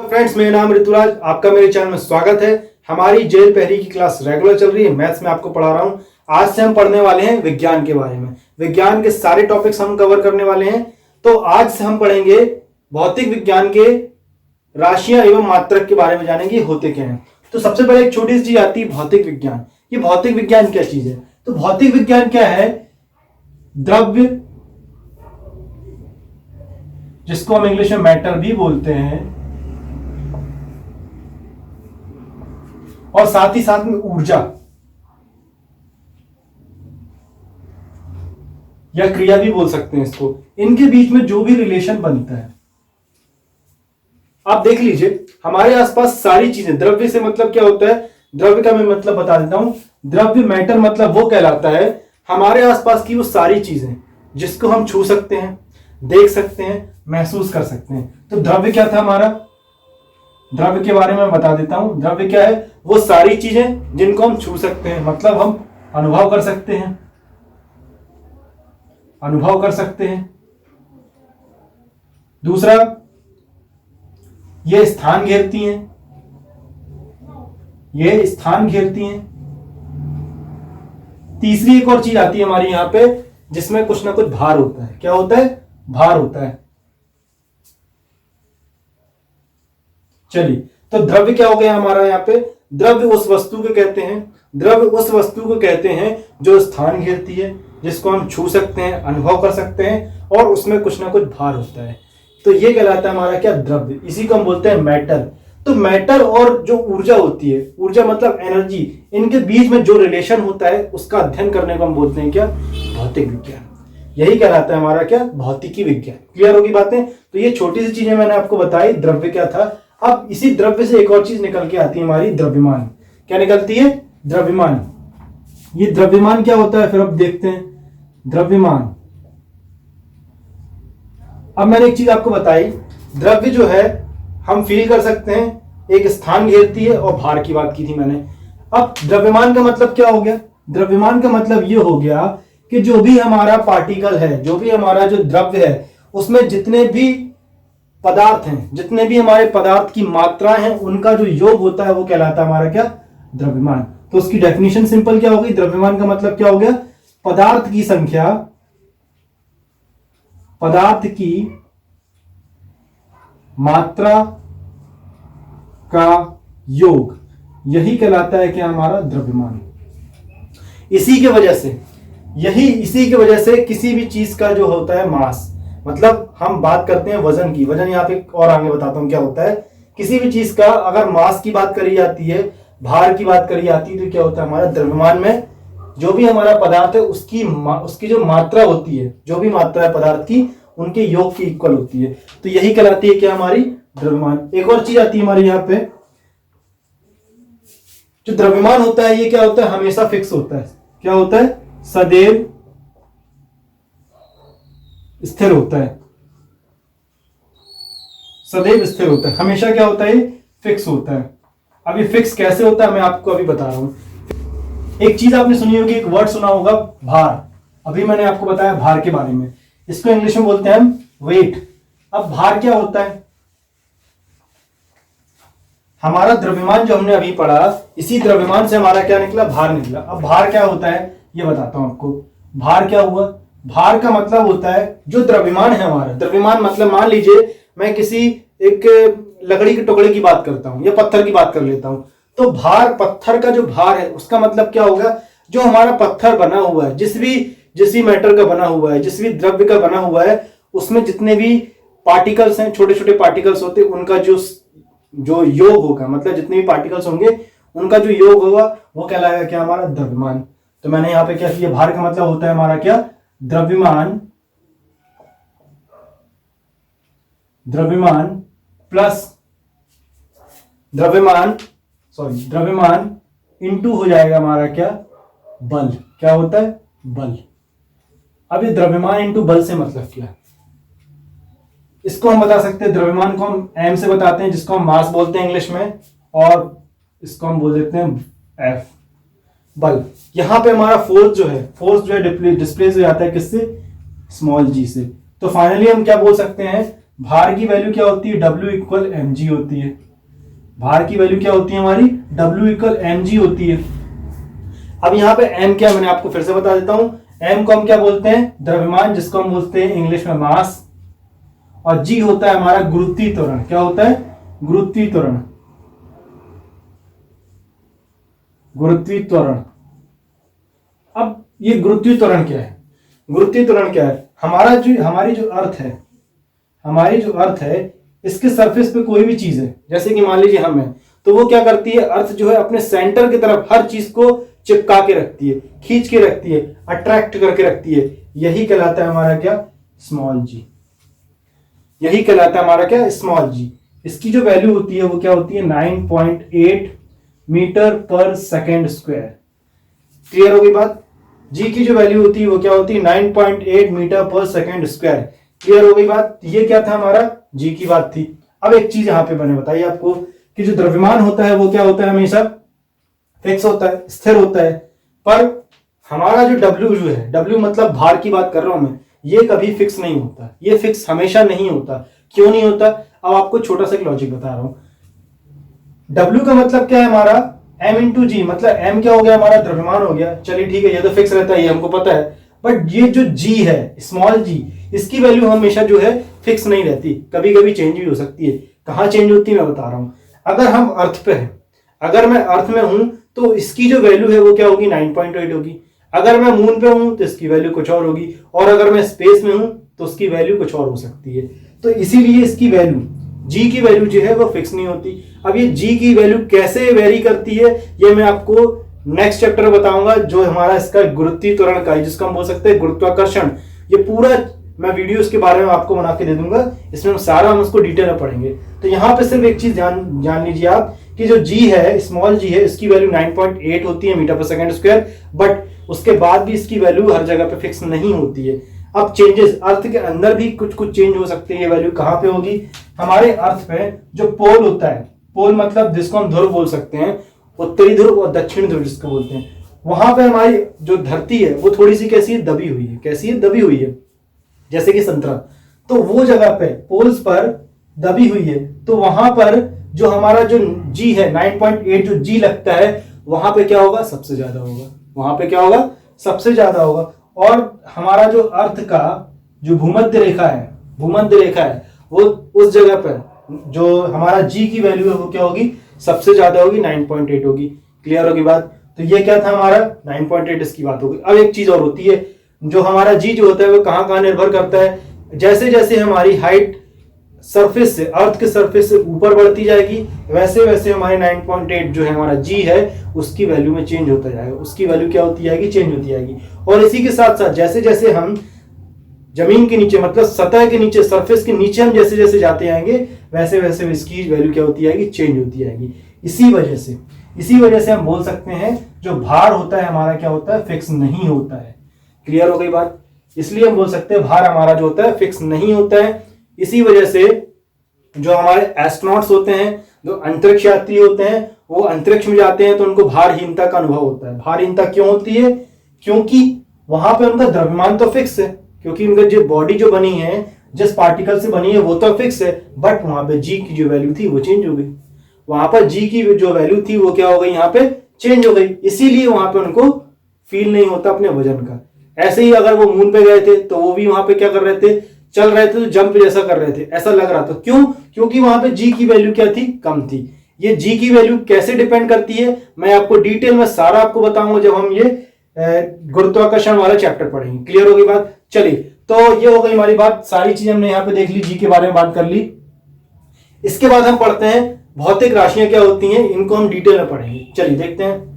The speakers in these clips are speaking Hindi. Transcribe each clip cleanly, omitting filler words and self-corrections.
फ्रेंड्स, मेरा नाम ऋतुराज, आपका मेरे चैनल में स्वागत है। हमारी जेल पहरी की क्लास रेगुलर चल रही है। मैथ्स में आपको पढ़ा रहा हूं। आज से हम पढ़ने वाले हैं विज्ञान के बारे में। विज्ञान के सारे टॉपिक्स हम कवर करने वाले हैं। तो आज से हम पढ़ेंगे भौतिक विज्ञान के राशियां एवं मात्रक के बारे में, जानेंगे होते क्या है। तो सबसे पहले एक छोटी सी चीज आती है भौतिक विज्ञान। ये भौतिक विज्ञान क्या चीज है? तो भौतिक विज्ञान क्या है? द्रव्य, जिसको हम इंग्लिश में मैटर भी बोलते हैं, और साथ ही साथ में ऊर्जा या क्रिया भी बोल सकते हैं इसको, इनके बीच में जो भी रिलेशन बनता है। आप देख लीजिए हमारे आसपास सारी चीजें, द्रव्य से मतलब क्या होता है? द्रव्य का मैं मतलब बता देता हूं। द्रव्य मैटर मतलब वो कहलाता है हमारे आसपास की वो सारी चीजें जिसको हम छू सकते हैं, देख सकते हैं, महसूस कर सकते हैं। तो द्रव्य क्या था हमारा? द्रव्य के बारे में बता देता हूं। द्रव्य क्या है? वो सारी चीजें जिनको हम छू सकते हैं, मतलब हम अनुभव कर सकते हैं, अनुभव कर सकते हैं। दूसरा, ये स्थान घेरती हैं, ये स्थान घेरती हैं। तीसरी एक और चीज आती है हमारी यहां पे, जिसमें कुछ ना कुछ भार होता है। क्या होता है? भार होता है। चलिए, तो द्रव्य क्या हो गया हमारा यहाँ पे? द्रव्य उस वस्तु को कहते हैं, द्रव्य उस वस्तु को कहते हैं जो स्थान घेरती है, जिसको हम छू सकते हैं, अनुभव कर सकते हैं, और उसमें कुछ ना कुछ भार होता है। तो ये कहलाता है हमारा क्या? द्रव्य। इसी को हम बोलते हैं मैटर। तो मैटर और जो ऊर्जा होती है, ऊर्जा मतलब एनर्जी, इनके बीच में जो रिलेशन होता है उसका अध्ययन करने को हम बोलते हैं क्या? भौतिक विज्ञान। यही कहलाता है हमारा क्या? भौतिकी विज्ञान। क्लियर होगी बातें? तो ये छोटी सी चीजें मैंने आपको बताई, द्रव्य क्या था। अब इसी द्रव्य से एक और चीज निकल के आती है हमारी, द्रव्यमान। क्या निकलती है? द्रव्यमान। ये द्रव्यमान क्या होता है फिर अब देखते हैं। द्रव्यमान, अब मैंने एक चीज आपको बताई, द्रव्य जो है हम फील कर सकते हैं, एक स्थान घेरती है, और भार की बात की थी मैंने। अब द्रव्यमान का मतलब क्या हो गया? द्रव्यमान का मतलब ये हो गया कि जो भी हमारा पार्टिकल है, जो भी हमारा जो द्रव्य है, उसमें जितने भी पदार्थ हैं, जितने भी हमारे पदार्थ की मात्रा हैं, उनका जो योग होता है वो कहलाता है हमारा क्या? द्रव्यमान। तो उसकी डेफिनेशन सिंपल क्या होगी? द्रव्यमान का मतलब क्या हो गया? पदार्थ की संख्या, पदार्थ की मात्रा का योग, यही कहलाता है क्या? हमारा द्रव्यमान। इसी के वजह से, इसी की वजह से किसी भी चीज का जो होता है मास, मतलब हम बात करते हैं वजन की। वजन यहाँ पे और आगे बताता हूं क्या होता है। किसी भी चीज का अगर मास की बात करी जाती है, भार की बात करी जाती है, तो क्या होता है हमारा? द्रव्यमान में जो भी हमारा पदार्थ है उसकी जो मात्रा होती है, जो भी मात्रा है पदार्थ की, उनके योग की इक्वल होती है। तो यही कहलाती है क्या? हमारी द्रव्यमान। एक और चीज आती है हमारे यहाँ पे, जो द्रव्यमान होता है ये क्या होता है? हमेशा फिक्स होता है। क्या होता है? सदैव स्थिर होता है। सदैव स्थिर होता है, हमेशा क्या होता है? फिक्स होता है। अब ये फिक्स कैसे होता है मैं आपको अभी बता रहा हूं। एक चीज आपने सुनी होगी, एक वर्ड सुना होगा, भार। अभी मैंने आपको बताया भार के बारे में। इसको इंग्लिश में बोलते हैं हम वेट। अब भार क्या होता है? हमारा द्रव्यमान जो हमने अभी पढ़ा, इसी द्रव्यमान से हमारा क्या निकला? भार निकला। अब भार क्या होता है ये बताता हूं आपको। भार क्या हुआ? भार का मतलब होता है जो द्रव्यमान है हमारा। द्रव्यमान मतलब मान लीजिए मैं किसी एक लकड़ी के टुकड़े की बात करता हूं, या पत्थर की बात कर लेता हूं, तो भार, पत्थर का जो भार है उसका मतलब क्या होगा? जो हमारा पत्थर बना हुआ है, जिस भी मैटर का बना हुआ है, जिस भी द्रव्य का बना हुआ है, उसमें जितने भी पार्टिकल्स हैं, छोटे छोटे पार्टिकल्स होते हैं, उनका जो योग होगा, मतलब जितने भी पार्टिकल्स होंगे उनका जो योग होगा वो कहलाएगा क्या? हमारा द्रव्यमान। तो मैंने यहां पे क्या किया? भार का मतलब होता है हमारा क्या? द्रव्यमान। द्रव्यमान प्लस द्रव्यमान इंटू हो जाएगा हमारा क्या? बल। क्या होता है? बल। अब ये द्रव्यमान इंटू बल से मतलब क्या है? इसको हम बता सकते हैं, द्रव्यमान को हम एम से बताते हैं, जिसको हम मास बोलते हैं इंग्लिश में, और इसको हम बोल देते हैं एफ, बल। यहां पे हमारा फोर्स जो है डिस्प्लेस हो जाता है किससे? स्मॉल जी से। तो फाइनली हम क्या बोल सकते हैं? भार की वैल्यू क्या होती है, W इक्वल mg होती है। भार की वैल्यू क्या होती है हमारी, W इक्वल mg होती है। अब यहाँ पे m क्या, मैंने आपको फिर से बता देता हूं, m को हम क्या बोलते हैं, द्रव्यमान, जिसको हम बोलते हैं इंग्लिश में मास, और g होता है हमारा गुरुत्वीय त्वरण। क्या होता है, गुरुत्वीय त्वरण, गुरुत्वीय त्वरण। अब ये गुरुत्वीय त्वरण क्या है, गुरुत्वीय त्वरण क्या है, हमारी जो अर्थ है, हमारी जो अर्थ है, इसके सरफेस पे कोई भी चीज है, जैसे कि मान लीजिए हम हैं, तो वो क्या करती है, अर्थ जो है अपने सेंटर की तरफ हर चीज को चिपका के रखती है, खींच के रखती है, अट्रैक्ट करके रखती है। यही कहलाता है हमारा क्या, स्मॉल जी। यही कहलाता है हमारा क्या, स्मॉल जी। इसकी जो वैल्यू होती है वो क्या होती है, 9.8 मीटर पर सेकेंड स्क्वायर। क्लियर हो गई बात। जी की जो वैल्यू होती है वो क्या होती है, 9.8 मीटर पर सेकेंड स्क्वायर। क्लियर हो गई बात। ये क्या था, हमारा जी की बात थी। अब एक चीज यहां पे मैंने बताई आपको कि जो द्रव्यमान होता है वो क्या होता है, हमेशा फिक्स होता है, स्थिर होता है। पर हमारा जो W जो है, W मतलब भार की बात कर रहा हूं मैं, ये कभी फिक्स नहीं होता, ये फिक्स हमेशा नहीं होता। क्यों नहीं होता, अब आपको छोटा सा एक लॉजिक बता रहा हूं। W का मतलब क्या है हमारा, m इंटू जी, मतलब m क्या हो गया, हमारा द्रव्यमान हो गया। चलिए ठीक है, ये तो फिक्स रहता है, ये हमको पता है। बट ये जो g है, स्मॉल g, इसकी वैल्यू हमेशा जो है फिक्स नहीं रहती, कभी कभी चेंज भी हो सकती है। कहां चेंज होती है मैं बता रहा हूं। अगर हम अर्थ पे हैं, अगर मैं अर्थ में हूं तो इसकी जो वैल्यू है वो क्या होगी, 9.8 होगी। अगर मैं मून पे हूं तो इसकी वैल्यू कुछ और होगी, और अगर मैं स्पेस में हूं तो उसकी वैल्यू कुछ और हो सकती है। तो इसीलिए इसकी वैल्यू, जी की वैल्यू जो है वो फिक्स नहीं होती। अब ये जी की वैल्यू कैसे वेरी करती है, ये मैं आपको नेक्स्ट चैप्टर बताऊंगा, जो हमारा इसका गुरुत्वीय त्वरण का है, जिसको हम बोल सकते हैं गुरुत्वाकर्षण। ये पूरा मैं वीडियो इसके बारे में आपको बना के दे दूंगा, इसमें हम उसको डिटेल में पढ़ेंगे। तो यहाँ पे सिर्फ एक चीज जान लीजिए आप कि जो जी है, स्मॉल जी है, इसकी वैल्यू 9.8 होती है मीटर पर सेकेंड स्क्वायर। बट उसके बाद भी इसकी वैल्यू हर जगह पे फिक्स नहीं होती है। अब चेंजेस अर्थ के अंदर भी कुछ चेंज हो सकते हैं। ये वैल्यू कहां पे होगी, हमारे अर्थ पे जो पोल होता है, पोल मतलब जिसको हम ध्रुव बोल सकते हैं, उत्तरी ध्रुव और दक्षिण ध्रुव जिसको बोलते हैं, वहां पे हमारी जो धरती है वो थोड़ी सी कैसी है, दबी हुई है। कैसी है, दबी हुई है, जैसे कि संतरा। तो वो जगह पे पोल्स पर दबी हुई है, तो वहां पर जो हमारा जो जी है 9.8 जो जी लगता है, वहां पे क्या होगा, सबसे ज्यादा होगा। वहां पे क्या होगा, सबसे ज्यादा होगा। और हमारा जो अर्थ का जो भूमध्य रेखा है, भूमध्य रेखा है, वो उस जगह पर जो हमारा जी की वैल्यू है वो क्या होगी, सबसे ज्यादा होगी, 9.8 होगी। क्लियर होगी बात। तो ये क्या था हमारा 9.8, इसकी बात होगी। अब एक चीज और होती है, जो हमारा जी जो होता है वो कहां कहां निर्भर करता है, जैसे जैसे हमारी हाइट सरफेस से, अर्थ के सरफेस से ऊपर बढ़ती जाएगी, वैसे वैसे हमारे 9.8 जो है हमारा जी है उसकी वैल्यू में चेंज होता जाएगा। उसकी वैल्यू क्या होती जाएगी, चेंज होती जाएगी। और इसी के साथ साथ जैसे जैसे हम जमीन के नीचे, मतलब सतह के नीचे, सरफेस के नीचे हम जैसे जैसे जाते जाएंगे, वैसे वैसे इसकी वैल्यू क्या होती जाएगी, चेंज होती जाएगी। इसी वजह से हम बोल सकते हैं जो भार होता है हमारा क्या होता है, फिक्स नहीं होता है। क्लियर हो गई बात। इसलिए हम बोल सकते हैं भार हमारा जो होता है फिक्स नहीं होता है। इसी वजह से जो हमारे एस्ट्रोनॉट्स होते हैं, जो अंतरिक्ष यात्री होते हैं, वो अंतरिक्ष में जाते हैं तो उनको भारहीनता का अनुभव होता है। भारहीनता क्यों होती है, क्योंकि वहां पे उनका द्रव्यमान तो फिक्स है, क्योंकि उनका जो बॉडी जो बनी है, जिस पार्टिकल से बनी है वो तो फिक्स है, बट वहां पे जी की जो वैल्यू थी वो चेंज हो गई। वहां पर जी की जो वैल्यू थी वो क्या हो गई, यहाँ पे चेंज हो गई। इसीलिए वहां पे उनको फील नहीं होता अपने वजन का। ऐसे ही अगर वो मून पे गए थे तो वो भी वहां पे क्या कर रहे थे, चल रहे थे, तो जंप जैसा कर रहे थे, ऐसा लग रहा था। क्यों, क्योंकि वहां पे जी की वैल्यू क्या थी, कम थी। ये जी की वैल्यू कैसे डिपेंड करती है, मैं आपको डिटेल में सारा आपको बताऊंगा जब हम ये गुरुत्वाकर्षण वाला चैप्टर पढ़ेंगे। क्लियर हो गई बात। चलिए, तो ये हो गई हमारी बात, सारी चीजें हमने यहाँ पे देख ली, जी के बारे में बात कर ली। इसके बाद हम पढ़ते हैं भौतिक राशियां क्या होती हैं, इनको हम डिटेल में पढ़ेंगे। चलिए देखते हैं।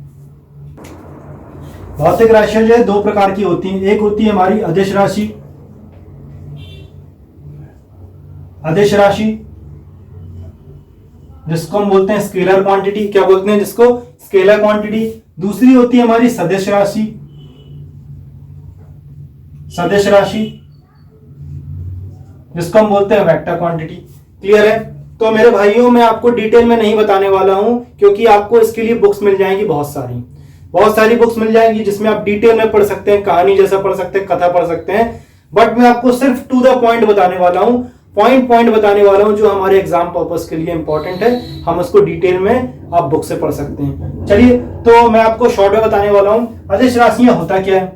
भौतिक राशियां जो है दो प्रकार की होती हैं। एक होती है हमारी अदिश राशि, अदिश राशि जिसको हम बोलते हैं स्केलर क्वांटिटी। क्या बोलते हैं जिसको, स्केलर क्वांटिटी। दूसरी होती है हमारी सदिश राशि, सदिश राशि जिसको हम बोलते हैं वेक्टर क्वांटिटी। क्लियर है। तो मेरे भाइयों, मैं आपको डिटेल में नहीं बताने वाला हूं, क्योंकि आपको इसके लिए बुक्स मिल जाएंगी, बहुत सारी बुक्स मिल जाएंगी जिसमें आप डिटेल में पढ़ सकते हैं, कहानी जैसा पढ़ सकते हैं, कथा पढ़ सकते हैं। बट मैं आपको सिर्फ टू द पॉइंट बताने वाला हूं। पॉइंट पॉइंट बताने वाला हूं जो हमारे एग्जाम पर्पस के लिए इंपॉर्टेंट है, हम उसको डिटेल में आप बुक से पढ़ सकते हैं। चलिए, तो मैं आपको शॉर्ट में बताने वाला हूं अदिश राशियां होता क्या है।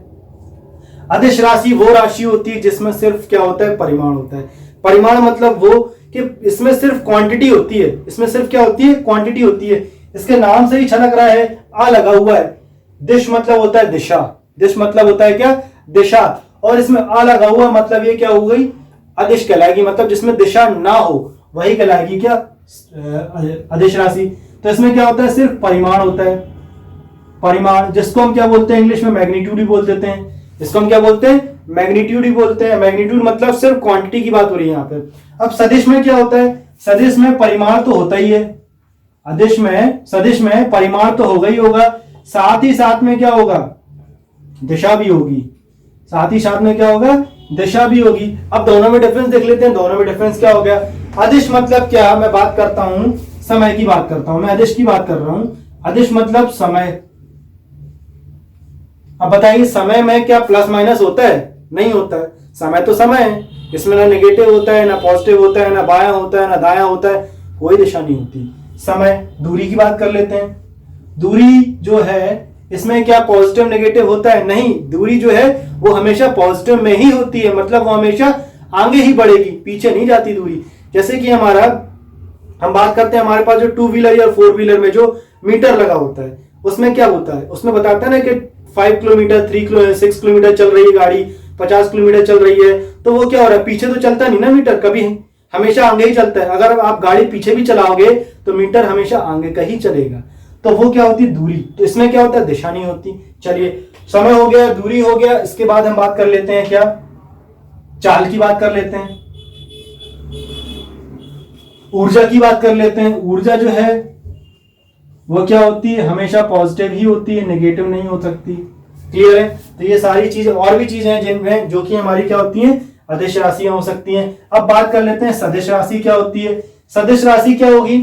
अदिश राशि वो राशि होती है जिसमें सिर्फ क्या होता है, परिमाण होता है। परिमाण मतलब वो कि इसमें सिर्फ क्वांटिटी होती है, इसमें सिर्फ क्या होती है, क्वांटिटी होती है। इसके नाम से ही छलक रहा है, आ लगा हुआ है। दिश मतलब होता है दिशा, दिश मतलब होता है क्या, दिशा, और इसमें आ लगा हुआ मतलब ये क्या हो गई, अदिश कहलाएगी। मतलब जिसमें दिशा ना हो वही कहलाएगी क्या, अदिश राशि। तो इसमें क्या होता है, सिर्फ परिमाण होता है। परिमाण जिसको हम क्या बोलते हैं, इंग्लिश में मैग्नीट्यूड भी बोल देते हैं। इसको हम क्या बोलते हैं, मैग्नीट्यूड ही बोलते हैं। मैग्नीट्यूड मतलब सिर्फ क्वांटिटी की बात हो रही है यहाँ पे। अब सदिश में क्या होता है, सदिश में परिमाण तो होता ही है, अदिश में, सदिश में परिमाण तो होगा ही होगा, साथ ही साथ में क्या होगा, दिशा भी होगी। साथ ही साथ में क्या होगा, दिशा भी होगी। अब दोनों में डिफरेंस देख लेते हैं, दोनों में डिफरेंस क्या हो गया। अदिश मतलब क्या, मैं बात करता हूं समय की बात करता हूं, मैं अदिश की बात कर रहा हूं। अदिश मतलब समय। अब बताइए, समय में क्या प्लस माइनस होता है, नहीं होता है। समय तो समय है, इसमें ना नेगेटिव होता है, ना पॉजिटिव होता है, ना बायां होता है, ना दायां होता है, कोई दिशा नहीं होती। समय, दूरी की बात कर लेते हैं। दूरी जो है इसमें क्या पॉजिटिव नेगेटिव होता है, नहीं। दूरी जो है वो हमेशा पॉजिटिव में ही होती है, मतलब वो हमेशा आगे ही बढ़ेगी, पीछे नहीं जाती दूरी। जैसे कि हम बात करते हैं, हमारे पास जो 2 व्हीलर या 4 व्हीलर में जो मीटर लगा होता है, उसमें क्या होता है, उसमें बताता है ना कि 5 किलोमीटर, 6 किलोमीटर चल रही है गाड़ी, 50 किलोमीटर चल रही है, तो वो क्या हो रहा है, पीछे तो चलता नहीं ना मीटर कभी, हमेशा आगे ही चलता है। अगर आप गाड़ी पीछे भी चलाओगे तो मीटर हमेशा आगे का ही चलेगा। तो वो क्या होती है, दूरी। तो इसमें क्या होता है, दिशा नहीं होती। चलिए, समय हो गया, दूरी हो गया, इसके बाद हम बात कर लेते हैं क्या, चाल की बात कर लेते हैं, ऊर्जा की बात कर लेते हैं। ऊर्जा जो है वो क्या होती है, हमेशा पॉजिटिव ही होती है, नेगेटिव नहीं हो सकती। क्लियर है। तो ये सारी चीजें, और भी चीजें हैं जिनमें जो कि हमारी क्या होती हैं, अदिश राशियां हो सकती हैं। अब बात कर लेते हैं सदिश राशि क्या होती है। सदिश राशि क्या होगी,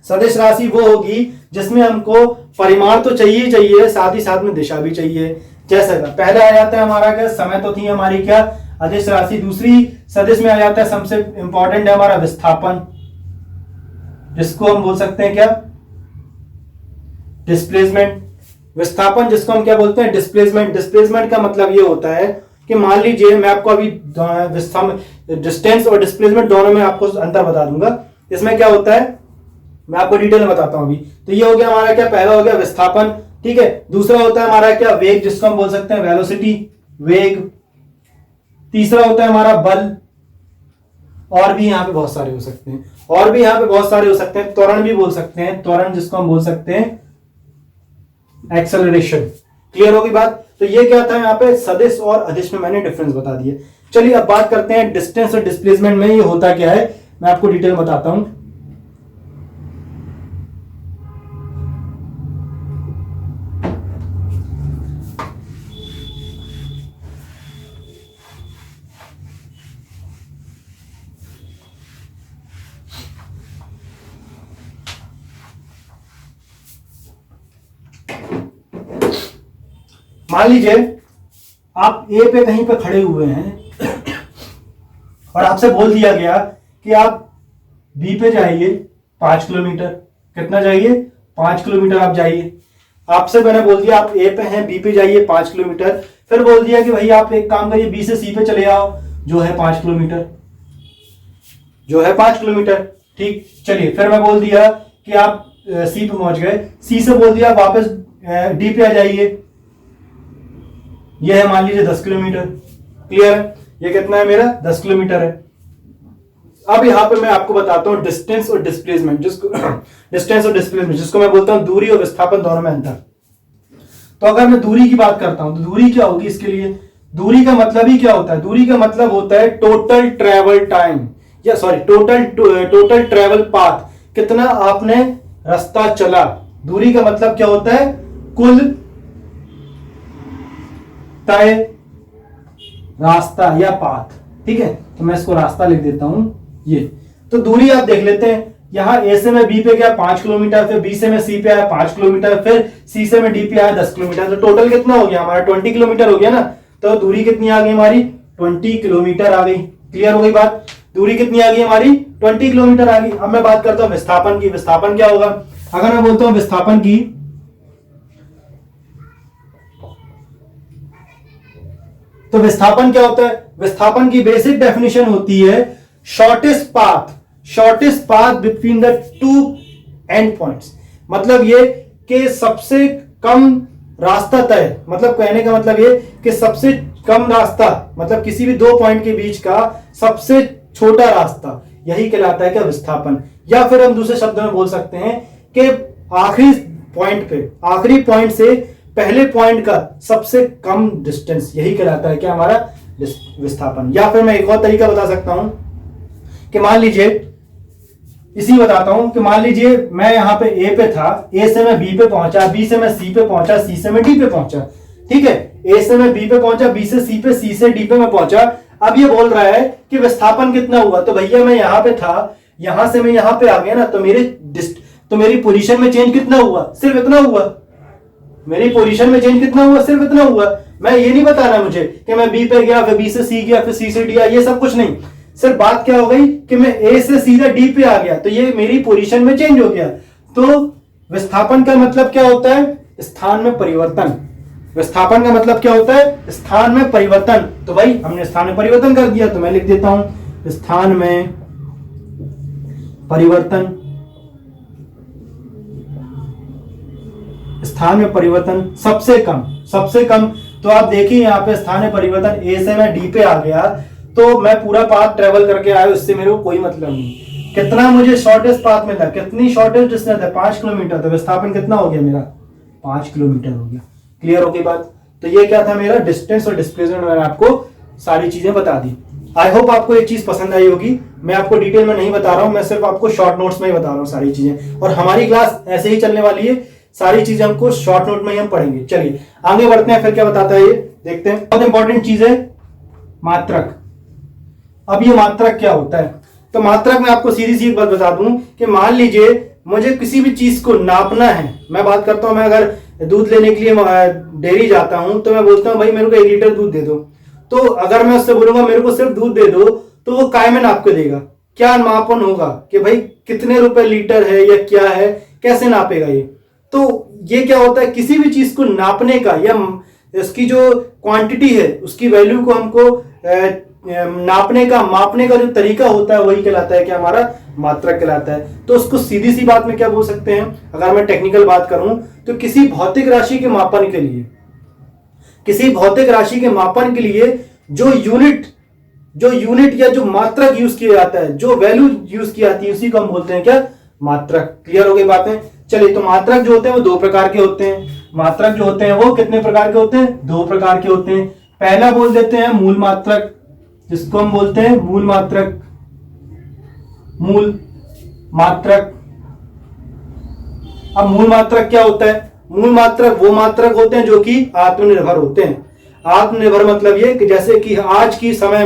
सदिश राशि वो होगी जिसमें हमको परिमाण तो चाहिए चाहिए, साथ ही साथ में दिशा भी चाहिए। जैसे पहले आ जाता है हमारा क्या, समय तो थी हमारी क्या, अदिश राशि। दूसरी सदिश में आ जाता है, सबसे इंपॉर्टेंट है हमारा विस्थापन, जिसको हम बोल सकते हैं क्या, डिस्प्लेसमेंट। विस्थापन जिसको हम क्या बोलते हैं, डिस्प्लेसमेंट। डिस्प्लेसमेंट का मतलब ये होता है कि मान लीजिए, मैं आपको अभी डिस्टेंस और डिस्प्लेसमेंट दोनों में आपको अंतर बता दूंगा। इसमें क्या होता है मैं आपको डिटेल में बताता हूं अभी। तो ये हो गया हमारा क्या, पहला हो गया विस्थापन, ठीक है। दूसरा होता है हमारा क्या, वेग, जिसको हम बोल सकते हैं वेलोसिटी, वेग। तीसरा होता है हमारा बल, और भी यहाँ पे बहुत सारे हो सकते हैं, और भी यहाँ पे बहुत सारे हो सकते हैं। त्वरण भी बोल सकते हैं, त्वरण जिसको हम बोल सकते हैं एक्सेलरेशन। क्लियर होगी बात। तो ये क्या था, यहाँ पे सदिश और अदिश में मैंने डिफरेंस बता दिया। चलिए अब बात करते हैं डिस्टेंस और डिस्प्लेसमेंट में ये होता क्या है, मैं आपको डिटेल बताता हूं। मान लीजिए आप ए पे कहीं पे खड़े हुए हैं और आपसे बोल दिया गया कि आप बी पे जाइए 5 किलोमीटर। कितना जाइए, 5 किलोमीटर आप जाइए। आपसे मैंने बोल दिया आप ए पे हैं, बी पे जाइए 5 किलोमीटर। फिर बोल दिया कि भाई आप एक काम करिए, बी से सी पे चले आओ, जो है 5 किलोमीटर, जो है 5 किलोमीटर। ठीक, चलिए फिर मैं बोल दिया कि आप सी पे पहुंच गए, सी से बोल दिया वापस डी पे आ जाइए, ये है मान लीजिए 10 किलोमीटर। क्लियर है, ये कितना है मेरा, 10 किलोमीटर है। अब यहां पे मैं आपको बताता हूं डिस्टेंस और डिस्प्लेसमेंट, जिसको डिस्टेंस और डिस्प्लेसमेंट जिसको मैं बोलता हूं दूरी और विस्थापन दोनों में अंतर। तो अगर मैं दूरी की बात करता हूं तो दूरी क्या होगी इसके लिए, दूरी का मतलब ही क्या होता है, दूरी का मतलब होता है टोटल ट्रेवल टाइम, या सॉरी टोटल ट्रेवल पाथ, कितना आपने रास्ता चला। दूरी का मतलब क्या होता है, कुल तय रास्ता या पाथ। ठीक है, तो मैं इसको रास्ता लिख देता हूं ये। तो दूरी आप देख लेते हैं, यहां ए से मैं बी पे गया 5 किलोमीटर, फिर बी से मैं सी पे आया 5 किलोमीटर, फिर सी से मैं डी पे आया 10 किलोमीटर। तो टोटल कितना हो गया हमारा, 20 किलोमीटर हो गया ना। तो दूरी कितनी आ गई हमारी, 20 किलोमीटर आ गई। क्लियर हो गई बात। दूरी कितनी आ गई हमारी 20 किलोमीटर आ गई। अब मैं बात करता हूं विस्थापन की। विस्थापन क्या होगा? अगर मैं बोलता हूं विस्थापन की, तो विस्थापन क्या होता है? विस्थापन की बेसिक डेफिनेशन होती है shortest path between the two and points. मतलब ये कि सबसे कम रास्ता तय, मतलब कहने का मतलब ये कि सबसे कम रास्ता, मतलब किसी भी दो पॉइंट के बीच का सबसे छोटा रास्ता, यही कहलाता है क्या? विस्थापन। या फिर हम दूसरे शब्दों में बोल सकते हैं कि आखिरी पॉइंट से पहले पॉइंट का सबसे कम डिस्टेंस, यही कहलाता है क्या? हमारा विस्थापन। या फिर मैं एक और तरीका बता सकता हूं कि मान लीजिए, इसी बताता हूं कि मान लीजिए मैं यहां पे ए पे था, ए से मैं बी पे पहुंचा, बी से मैं सी पे पहुंचा, सी से मैं डी पे पहुंचा। ठीक है, ए से मैं बी पे पहुंचा, बी से सी पे, सी से डी पे मैं पहुंचा। अब ये बोल रहा है कि विस्थापन कितना हुआ? तो भैया मैं यहां पे था, यहां से मैं यहां पे आ गया ना, तो मेरी पोजीशन में चेंज कितना हुआ? सिर्फ इतना हुआ। मेरी पोजीशन में चेंज कितना हुआ? सिर्फ इतना हुआ। मैं ये नहीं बताना मुझे कि मैं बी पे गया, फिर बी से सी गया, फिर सी से डी आया, ये सब कुछ नहीं। सिर्फ बात क्या हो गई कि मैं ए से सीधा डी पे आ गया, तो ये मेरी पोजीशन में चेंज हो गया। तो विस्थापन का मतलब क्या होता है? स्थान में परिवर्तन। विस्थापन का मतलब क्या होता है? स्थान में परिवर्तन। तो भाई हमने स्थान में परिवर्तन कर दिया, तो मैं लिख देता हूं स्थान में परिवर्तन। स्थान में परिवर्तन सबसे कम। तो आप देखिए यहाँ पे स्थान में परिवर्तन, ए से मैं डी पे आ गया, तो मैं पूरा पाथ ट्रेवल करके आया, उससे मेरे को कोई मतलब नहीं। कितना मुझे शॉर्टेस्ट पाथ में था, कितनी शॉर्टेस्ट डिस्टेंस है? 5 किलोमीटर। तो विस्थापन कितना हो गया मेरा? 5 किलोमीटर हो गया। क्लियर हो गई बात? तो ये क्या था मेरा डिस्टेंस और डिस्प्लेसमेंट, मैंने आपको सारी चीजें बता दी। आई होप आपको एक चीज पसंद आई होगी। मैं आपको डिटेल में नहीं बता रहा हूं, मैं सिर्फ आपको शॉर्ट नोट्स में ही बता रहा हूं सारी चीजें, और हमारी क्लास ऐसे ही चलने वाली है। सारी चीजें हमको शॉर्ट नोट में ही हम पढ़ेंगे। चलिए आगे बढ़ते हैं, फिर क्या बताता है ये देखते हैं। बहुत इंपॉर्टेंट चीज है मात्रक। अब ये मात्रक क्या होता है? तो मात्रक में आपको सीधी सी एक बात बता दूं कि मान लीजिए मुझे किसी भी चीज को नापना है। मैं बात करता हूं, मैं अगर दूध लेने के लिए डेयरी जाता हूं, तो मैं बोलता हूं भाई मेरे को 1 लीटर दूध दे दो। तो अगर मैं उससे बोलूंगा मेरे को सिर्फ दूध दे दो, तो वो काय में नाप के देगा? क्या मापन होगा कि भाई कितने रुपए लीटर है या क्या है, कैसे नापेगा ये? तो ये क्या होता है? किसी भी चीज को नापने का या इसकी जो क्वांटिटी है उसकी वैल्यू को हमको नापने का, मापने का जो तरीका होता है वही कहलाता है कि हमारा मात्रक कहलाता है। तो उसको सीधी सी बात में क्या बोल सकते हैं, अगर मैं टेक्निकल बात करूं तो किसी भौतिक राशि के मापन के लिए, जो यूनिट या जो मात्रक यूज किया जाता है, जो वैल्यू यूज की जाती है, उसी को हम बोलते हैं क्या? मात्रक। क्लियर हो गई बातें? चलिए, तो मात्रक जो होते हैं वो 2 प्रकार के होते हैं। मात्रक जो होते हैं वो कितने प्रकार के होते हैं? 2 प्रकार के होते हैं। पहला बोल देते हैं मूल मात्रक, जिसको हम बोलते हैं मूल मात्रक। अब मूल मात्रक क्या होता है? मूल मात्रक वो मात्रक होते हैं जो कि आत्मनिर्भर होते हैं। आत्मनिर्भर मतलब ये कि जैसे कि आज के समय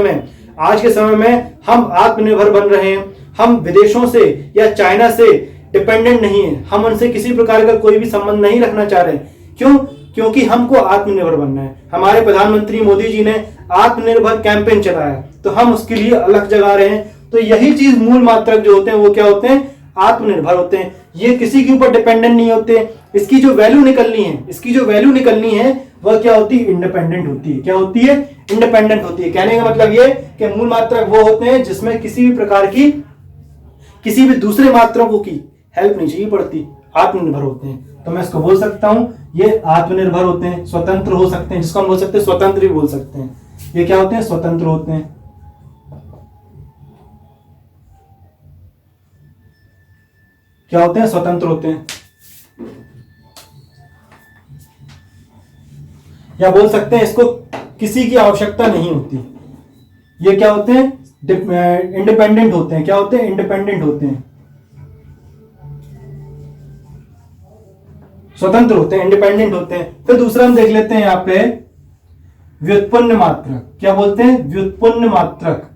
में हम आत्मनिर्भर बन रहे हैं। हम विदेशों से या चाइना से डिपेंडेंट नहीं है, हम उनसे किसी प्रकार का कोई भी संबंध नहीं रखना चाह रहे। क्यों? क्योंकि हमको आत्मनिर्भर बनना है। हमारे प्रधानमंत्री मोदी जी ने आत्मनिर्भर कैंपेन चलाया, तो हम उसके लिए अलग जगा रहे हैं। तो यही चीज मूल मात्रक जो होते हैं वो क्या होते हैं? आत्मनिर्भर होते हैं। ये किसी के ऊपर डिपेंडेंट नहीं होते। इसकी जो वैल्यू निकलनी है वह क्या होती है? इंडिपेंडेंट होती है। क्या होती है? इंडिपेंडेंट होती है। कहने का मतलब ये कि मूल मात्रक वो होते हैं जिसमें किसी भी प्रकार की, किसी भी दूसरे मात्रकों की हेल्प नहीं चाहिए पड़ती, आत्मनिर्भर होते हैं। तो मैं इसको बोल सकता हूं ये आत्मनिर्भर होते हैं, स्वतंत्र हो सकते हैं, जिसको हम बोल सकते हैं स्वतंत्र भी बोल सकते हैं। ये क्या होते हैं? स्वतंत्र होते हैं। क्या होते हैं? स्वतंत्र होते हैं। या बोल सकते हैं इसको किसी की आवश्यकता नहीं होती। ये क्या होते हैं? इंडिपेंडेंट होते हैं। क्या होते हैं? इंडिपेंडेंट होते हैं, स्वतंत्र होते हैं, इंडिपेंडेंट होते हैं। फिर दूसरा हम देख लेते हैं यहाँ पे व्युत्पन्न मात्रक। क्या बोलते हैं? व्युत्पन्न मात्रक,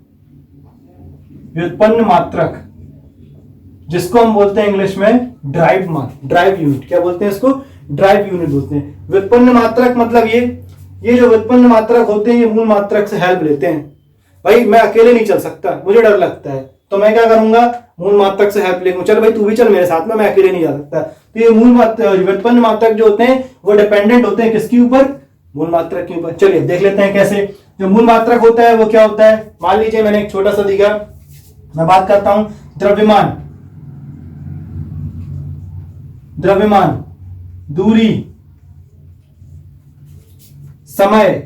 जिसको हम बोलते हैं इंग्लिश में ड्राइव यूनिट। क्या बोलते हैं इसको? ड्राइव यूनिट बोलते हैं। व्युत्पन्न मात्रक मतलब ये जो व्युत्पन्न मात्रक होते हैं ये मूल मात्रक से हेल्प लेते हैं। भाई मैं अकेले नहीं चल सकता, मुझे डर लगता है, तो मैं क्या करूंगा, मूल मात्रक से हेल्प लेंगे, चल भाई तू भी चल मेरे साथ में, मैं अकेले नहीं जा सकता। तो ये मूल मात्रक, व्युत्पन्न मात्रक जो होते हैं वो डिपेंडेंट होते हैं किसके ऊपर, मूल मात्रक के ऊपर। चलिए देख लेते हैं कैसे। जो मूल मात्रक होता है वो क्या होता है, मान लीजिए मैंने एक छोटा सा दिया, मैं बात करता हूं द्रव्यमान, द्रव्यमान, दूरी, समय।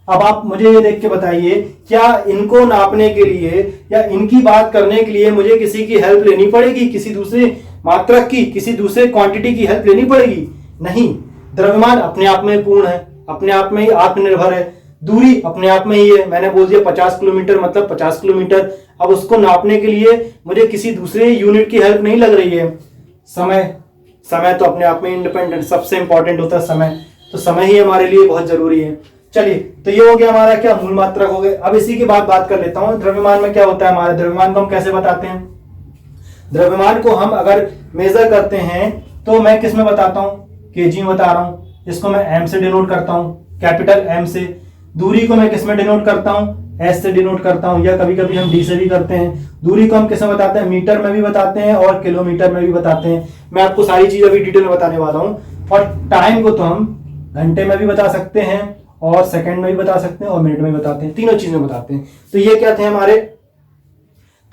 अब आप मुझे ये देख के बताइए, क्या इनको नापने के लिए या इनकी बात करने के लिए मुझे किसी की हेल्प लेनी पड़ेगी, किसी दूसरे मात्रक की, किसी दूसरे क्वांटिटी की हेल्प लेनी पड़ेगी? नहीं। द्रव्यमान अपने आप में पूर्ण है, अपने आप में ही आत्मनिर्भर है। दूरी अपने आप में ही है, मैंने बोल दिया 50 किलोमीटर मतलब 50 किलोमीटर। अब उसको नापने के लिए मुझे किसी दूसरे यूनिट की हेल्प नहीं लग रही है। समय, समय तो अपने आप में इंडिपेंडेंट, सबसे इंपॉर्टेंट होता है समय, तो समय ही हमारे लिए बहुत जरूरी है। चलिए, तो ये हो गया हमारा क्या, मूल मात्रक हो गए। अब इसी के बाद बात कर लेता हूं द्रव्यमान में क्या होता है हमारा। द्रव्यमान को हम कैसे बताते हैं, द्रव्यमान को हम अगर मेजर करते हैं तो मैं किस में बताता हूं, केजी में बता रहा हूं। इसको मैं एम से डिनोट करता हूं, कैपिटल एम से। दूरी को मैं किस में डिनोट करता हूं, एस से डिनोट करता हूं, या कभी कभी हम डी से भी करते हैं। दूरी को हम किस में बताते हैं, मीटर में भी बताते हैं और किलोमीटर में भी बताते हैं। मैं आपको सारी चीज अभी डिटेल में बताने वाला हूं। और टाइम को तो हम घंटे में भी बता सकते हैं और सेकंड में भी बता सकते हैं और मिनट में भी बताते हैं, तीनों चीजें बताते हैं। तो ये क्या थे हमारे,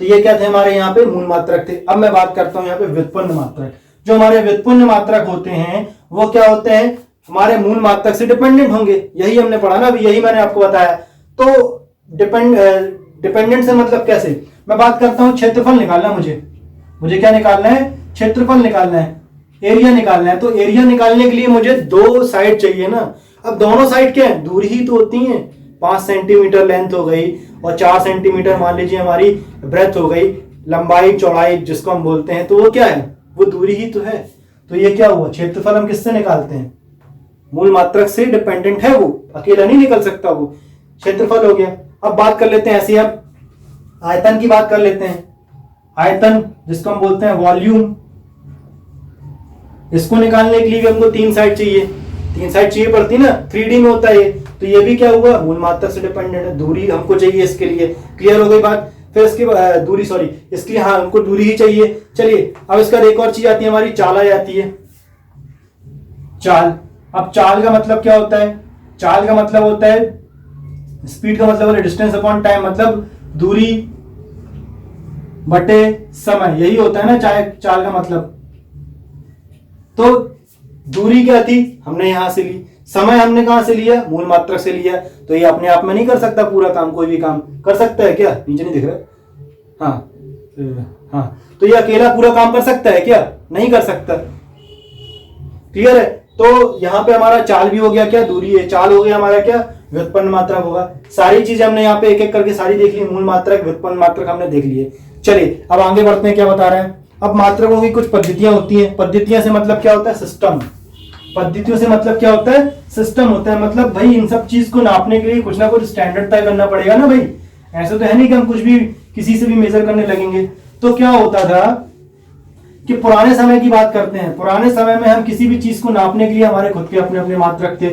तो ये क्या थे हमारे यहाँ पे मूल मात्रक थे। अब मैं बात करता हूँ यहाँ पे व्युत्पन्न मात्रक। जो हमारे व्युत्पन्न मात्रक होते हैं वो क्या होते हैं, हमारे मूल मात्रक से डिपेंडेंट होंगे। यही हमने पढ़ा ना अभी, यही मैंने आपको बताया। तो डिपेंडेंट से मतलब कैसे, मैं बात करता हूँ क्षेत्रफल निकालना, मुझे क्या निकालना है, क्षेत्रफल निकालना है, एरिया निकालना है। तो एरिया निकालने के लिए मुझे दो साइड चाहिए ना। अब दोनों साइड क्या है, दूरी ही तो होती है। 5 सेंटीमीटर लेंथ हो गई और 4 सेंटीमीटर मान लीजिए हमारी ब्रेथ हो गई, लंबाई चौड़ाई जिसको हम बोलते हैं, तो वो क्या है, वो दूरी ही तो है। तो ये क्या हुआ, क्षेत्रफल हम किससे निकालते हैं, मूल मात्रक से डिपेंडेंट है, वो अकेला नहीं निकल सकता, वो क्षेत्रफल हो गया। अब बात कर लेते हैं ऐसे, अब आयतन की बात कर लेते हैं। आयतन जिसको हम बोलते हैं वॉल्यूम, इसको निकालने के लिए भी हमको 3 साइड चाहिए, 3 साइड चाहिए पड़ती ना, 3D में होता है ये। तो ये भी क्या हुआ, मूल मात्रक से डिपेंडेंट है। दूरी हमको चाहिए इसके लिए, क्लियर हो गई बात। फिर इसके दूरी, सॉरी, इसके लिए हाँ हमको दूरी ही चाहिए। चलिए, अब इसका एक और चीज आती है हमारी, चाल आ जाती है, चाल। अब चाल का मतलब क्या होता है, चाल का मतलब होता है स्पीड का मतलब है डिस्टेंस अपॉन टाइम, मतलब दूरी बटे समय, यही होता है ना चाल का मतलब। तो दूरी क्या थी, हमने यहां से ली, समय हमने कहां से लिया, मूल मात्रक से लिया। तो ये अपने आप में नहीं कर सकता पूरा काम, कोई भी काम कर सकता है क्या, नीचे नहीं दिख रहा, हाँ, तो ये अकेला पूरा काम कर सकता है क्या, नहीं कर सकता, क्लियर है। तो यहां पे हमारा चाल भी हो गया, क्या दूरी है, चाल हो गया हमारा क्या, व्युत्पन्न मात्रक होगा। सारी चीजें हमने यहाँ पे एक एक करके सारी देख ली, मूल मात्रक, व्युत्पन्न मात्रक हमने देख लिए। चलिए अब आगे बढ़ते हैं, क्या बता रहे हैं। अब मात्रकों की कुछ पद्धतियां होती हैं। पद्धतियां से मतलब क्या होता है, सिस्टम। पद्धतियों से मतलब क्या होता है, सिस्टम होता है। मतलब भाई इन सब चीज को नापने के लिए कुछ ना कुछ स्टैंडर्ड तय करना पड़ेगा ना भाई। ऐसा तो है नहीं कि हम कुछ भी किसी से भी मेजर करने लगेंगे। तो क्या होता था कि पुराने समय की बात करते हैं, पुराने समय में हम किसी भी चीज को नापने के लिए हमारे खुद के अपने अपने मात्रक थे,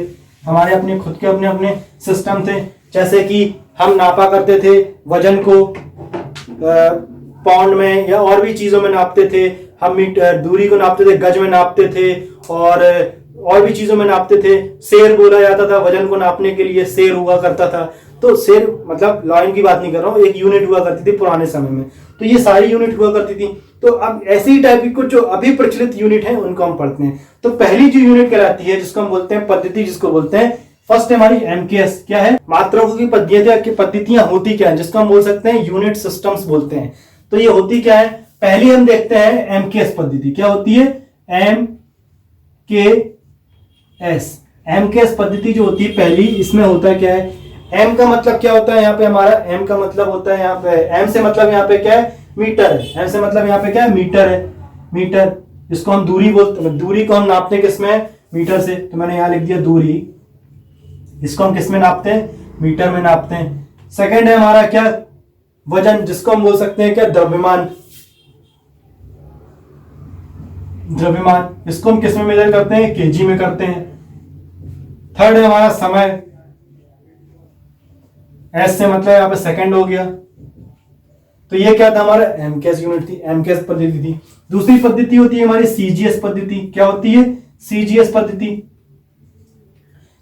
हमारे अपने खुद के अपने अपने सिस्टम थे। जैसे कि हम नापा करते थे वजन को पाउंड में या और भी चीजों में नापते थे, हम दूरी को नापते थे, गज में नापते थे और भी चीजों में नापते थे। शेर बोला जाता था वजन को नापने के लिए, शेर हुआ करता था। तो शेर मतलब लाइन की बात नहीं कर रहा हूँ, एक यूनिट हुआ करती थी पुराने समय में। तो ये सारी यूनिट हुआ करती थी। तो अब ऐसे ही टाइप की कुछ जो अभी प्रचलित यूनिट है उनको हम पढ़ते हैं। तो पहली जो यूनिट कहलाती है, जिसको हम बोलते हैं पद्धति, जिसको बोलते हैं फर्स्ट हमारी एमकेएस। क्या है, मात्रकों की पद्धतियां होती क्या है, जिसको हम बोल सकते हैं यूनिट सिस्टम्स बोलते हैं। तो ये होती क्या है, पहली हम देखते हैं एमकेएस पद्धति। क्या होती है, एमकेएस पद्धति जो होती है पहली, इसमें होता है क्या है, एम का मतलब क्या होता है यहाँ पे हमारा, एम का मतलब होता है यहाँ पे, एम से मतलब यहाँ पे क्या है, मीटर है। एम से मतलब यहाँ पे क्या है, मीटर है, मीटर। इसको हम दूरी बोलते हैं, दूरी को हम नापते हैं किसमें, मीटर से। तो मैंने यहाँ लिख दिया दूरी, इसको हम किसमें नापते हैं, मीटर में नापते हैं। सेकंड है हमारा क्या, वजन, जिसको हम बोल सकते हैं क्या, द्रव्यमान, द्रव्यमान। इसको हम किसमें मेजर करते हैं, केजी में करते हैं। थर्ड है हमारा समय, एस से मतलब यहाँ पे सेकंड हो गया। तो ये क्या था हमारा एमकेएस यूनिट थी, एमकेएस पद्धति थी। दूसरी पद्धति होती है हमारी सीजीएस पद्धति। क्या होती है? सीजीएस पद्धति।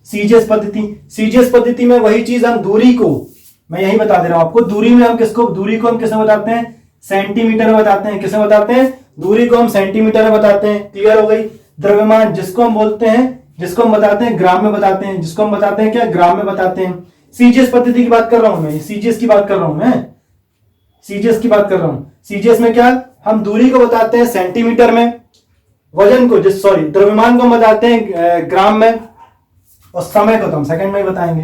सीजीएस पद्धति, सीजीएस पद्धति में वही चीज, हम दूरी को, मैं यही बता दे रहा हूं आपको, दूरी में हम किसको, दूरी को हम किसमें बताते हैं? सेंटीमीटर में बताते हैं। किसमें बताते हैं? दूरी को हम सेंटीमीटर में बताते हैं। क्लियर हो गई? द्रव्यमान जिसको हम बोलते हैं, जिसको हम बताते हैं ग्राम में बताते हैं, जिसको हम बताते हैं क्या, ग्राम में बताते हैं। सीजीएस पद्धति की बात कर रहा हूं मैं, सीजीएस की बात कर रहा हूं मैं, सीजीएस की बात कर रहा हूं। सीजीएस में क्या, हम दूरी को बताते हैं सेंटीमीटर में, वजन को द्रव्यमान को हम बताते हैं ग्राम में, और समय को तो हम सेकंड में ही बताएंगे,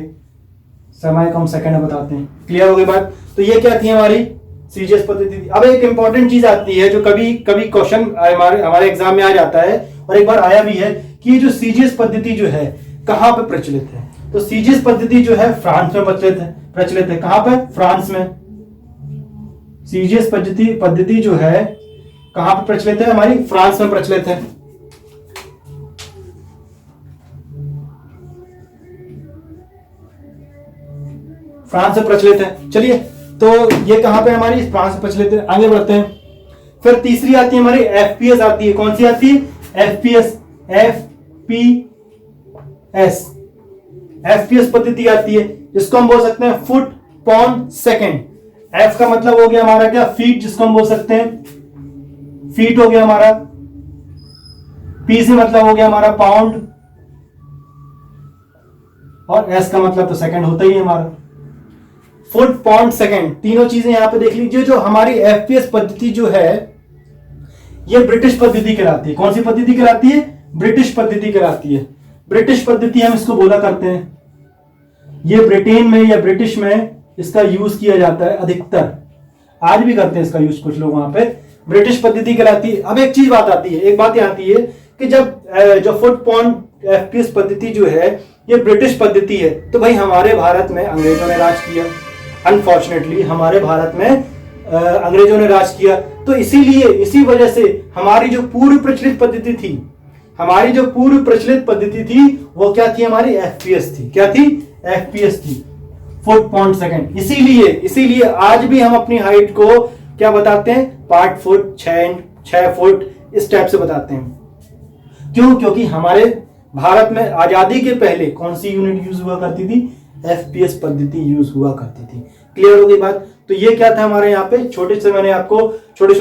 समय को हम सेकंड में बताते हैं। क्लियर हो गई बात? तो ये क्या थी हमारी सीजीएस पद्धति थी। अब एक इंपॉर्टेंट चीज आती है जो कभी कभी क्वेश्चन हमारे एग्जाम में आ जाता है, और एक बार आया भी है, कि ये जो सीजीएस पद्धति जो है कहां पे प्रचलित है? तो सीजीएस पद्धति जो है फ्रांस में प्रचलित है। कहां पे? फ्रांस में। सीजीएस पद्धति जो है कहां पे प्रचलित है? हमारी फ्रांस में प्रचलित है। फ्रांस से प्रचलित है। चलिए, तो ये कहां पे हमारी फ्रांस से प्रचलित है। आगे बढ़ते हैं। फिर तीसरी आती है हमारी एफपीएस आती है। कौन सी आती है? एफपीएस। एफपीएस पद्धति आती है, जिसको हम बोल सकते हैं फुट पर सेकंड। एफ का मतलब हो गया हमारा क्या, फीट, जिसको हम बोल सकते हैं फीट हो गया हमारा। पी से मतलब हो गया हमारा पाउंड, और एस का मतलब तो सेकंड होता ही है हमारा। फुट पर सेकंड, तीनों चीजें यहां पे देख लीजिए। जो हमारी एफपीएस पद्धति जो है, ये ब्रिटिश पद्धति कहलाती है। कौन सी पद्धति कहलाती है? ब्रिटिश पद्धति कहलाती है। ब्रिटिश पद्धति हम इसको बोला करते हैं। ये ब्रिटेन में या ब्रिटिश में इसका यूज किया जाता है अधिकतर, आज भी करते हैं इसका यूज कुछ लोग वहां पे। ब्रिटिश पद्धति कहलाती है। अब एक बात आती है कि जब जो फुट पर एफपीएस पद्धति जो है ये ब्रिटिश पद्धति है, तो भाई हमारे भारत में अंग्रेजों ने राज किया। अनफॉर्चुनेटली हमारे भारत में अंग्रेजों ने राज किया, तो इसीलिए इसी वजह से हमारी जो पूर्व प्रचलित पद्धति थी वो क्या थी? हमारी एफपीएस थी। क्या थी? एफपीएस थी, फुट पर सेकंड। इसीलिए आज भी हम अपनी हाइट को क्या बताते हैं? 5 फुट, 6 फुट, इस टाइप से बताते हैं। क्यों? क्योंकि हमारे भारत में आजादी के पहले कौन सी यूनिट यूज हुआ करती थी? एफपीएस पद्धति यूज हुआ करती थी। क्लियर हो गई बात? तो ये क्या था हमारे यहाँ पे, मैंने आपको छोटी